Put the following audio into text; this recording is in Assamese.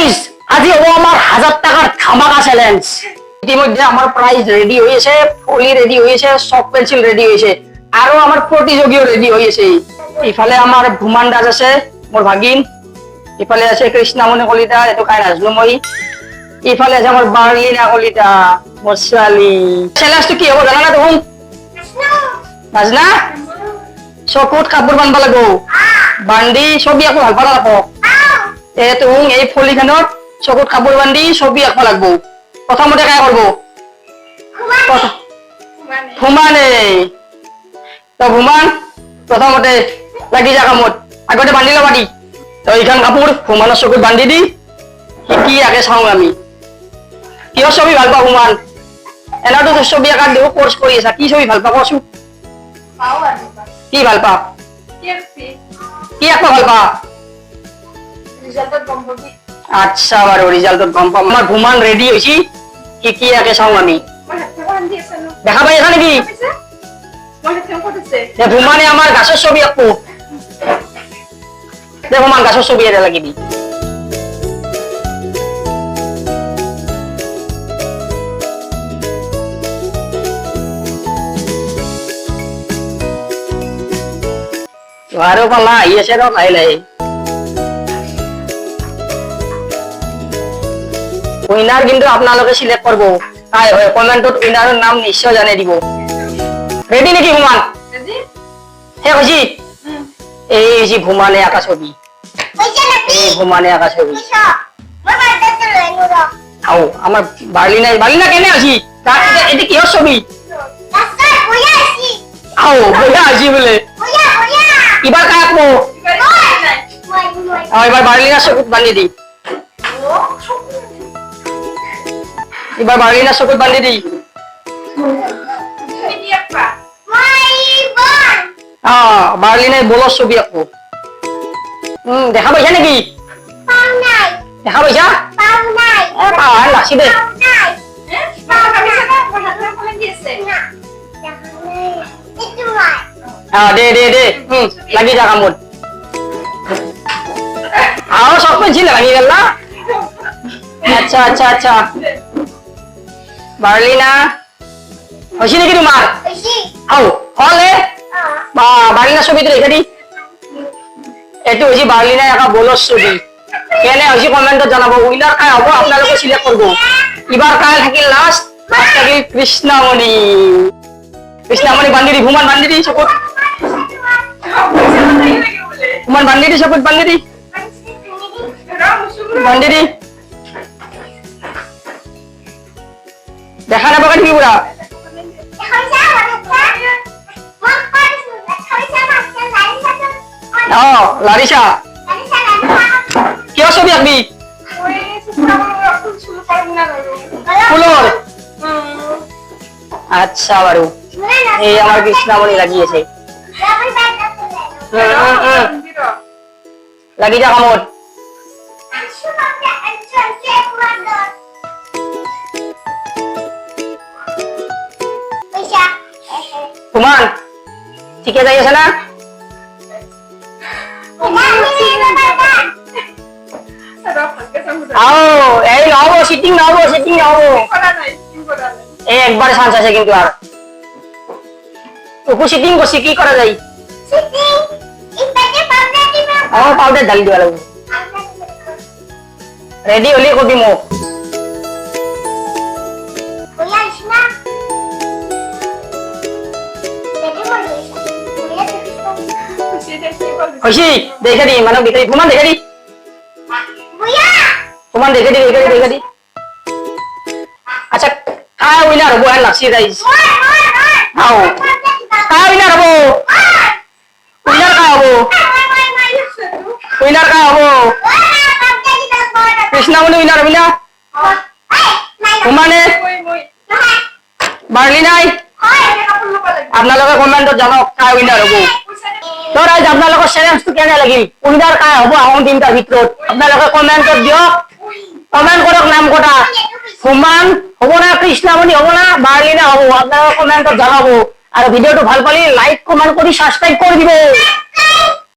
গাইস আজি হবো আমার 1000 টাকার ধামাকা চ্যালেঞ্জ। ইতিমধ্যে আমার প্রাইজ রেডি হয়েছে, ফলি রেডি হয়েছে, চক পেন্সিল রেডি হয়েছে, আরো আমার প্রতিযোগীও রেডি হয়েছে। ইফালে আমার ভুমান দাস আছে, মোর ভাগিন। ইফালে আছে কৃষ্ণামণি কলিতা, এটো কাই নাজনো মই। ইফালে আছে আমার বার্লিনা কলিতা, মোর ছোৱালী। চ্যালেঞ্জটো কি হব জানা না তুমি? নাজনা চকুত কাপোৰ বান্ধব লাগিব, বান্ধি ছবি আঁকব ভাল পালা আকৌ। তুমি এই ফলিখনত চকুত কাপোৰ বান্ধি ছবি আঁকব লাগিব। প্ৰথমতে কাই কৰিব? ভুমানে। তো ভুমান প্ৰথমতে লাগি যা কামত, আগতে বান্ধি ল'বা দি। তো এইখন কাপোৰ ভুমানৰ চকুত বান্ধি দি কি আঁকে চাওঁ আমি। কিয় ছবি ভাল পা ভুমান? এনেতো ছবি আঁকাত দেখো কোৰ্চ কৰি আছা, কি ছবি ভাল পা কচোন? কি ভাল পা? কি আঁকব ভাল পা? আচ্ছা বাৰু ৰিজাল্টত গম পাম। আমাৰ ভুমান ৰেডি হৈছি, কি আঁকে চাওঁ আমি। দেখা পাই আছা নেকি? ভুমানে আমাৰ গাছৰ ছবি আঁকব। দে ভুমান গাছৰ ছবি এটা লাগিবি। আৰু পালা আহি আছে ৰ লাহে লাহে। উইনার কিন্তু আপনাদেরকে সিলেক্ট করব। তাই হয় কমেন্টত উইনারের নাম নিশ্চয় জানিয়ে দিব। রেডি নাকি ভুমান? হে হইছি? এই হইছি ভুমানে আঁকা ছবি। এই ভুমানে আঁকা ছবি। আও আমার বার্লিনা কেনে আছি? এটা কিহর ছবি? আও বইয়া আছি বলে। এবার কাই আঁকবো? এবার বার্লিনার চকুত বান্ধি দি। এবার বার্লিনার চকুত বান্ধি দি। বার্লিনার বলর ছবি আঁকবো। দেখা পাইছা নাকি? দেখা পাইছা? পাহাড় লাচি দে। দে দে দে লাগি যা কামত। আরো চক পেন্সিল ভাঙি গেল না? আচ্ছা আচ্ছা আচ্ছা বার্লিনা হইছি নাকি তোমার? আও হলে বা বার্লিনা ছবিটো রেখে দি। এইটো হইছি বার্লিনা একা বলর ছবি। কেনে হইছি কমেন্টত জানাব। উইনার কাই হবো আপনাদেরকে সিলেক্ট করব। এবার কাই থাকিল লাস্ট থাকিল কৃষ্ণামণি। কৃষ্ণামণি বান্ধি দি, ভুমান বান্ধি দি চকুত। ভুমান বান্ধি দি চকুত বান্ধি দি। বান্ধি দি। দেখা নাপাকে তুমি পুরা। লারিসা কিয় ছবি আঁকবি? ফুলর। আচ্ছা বাৰু এই আমার কৃষ্ণামণি লাগিয়েছে। লাগি যা কামত। ভুমান ঠিকে যাই আছে না? এই নহব, সিটিং নহব, সিটিং নহব। এই একবারে চান্স আছে কিন্তু আর ওকু সিটিং করছি কি করা যায়? পাউডার ঢালি দিবা লাগবে। রেডি হলে কবি মোক। হইছি দেখে দি মানুষ দেখে দি। ভুমান দেখে দি। ভুমান দেখে দি দেখে দি। আচ্ছা কাই উইনার হবো আর লাগছি গাইস। আও কাই উইনার হবো? উইনার কাই হবো? উইনার কাই হবো? কৃষ্ণামণি উইনার হবি না? ভুমানে? বার্লিনাই? আপনাদের কমেন্টত জানাওক কাই উইনার হবো। তো রাইজ আপনাদের চ্যালেঞ্জটো কেনে লাগিল? উইনার কাই হবো আহোঁ তিনটার ভিতৰত আপনাদের কমেন্টত দিয়ক। কমেন্ট করক নাম কটা। ভুমান হবো না, কৃষ্ণামণি হবো না, বার্লিনা হবো? আপনারা কমেন্টত জানাবো। আর ভিডিওটো ভাল পালি লাইক কমেন্ট করে সাবস্ক্রাইব করে দিব।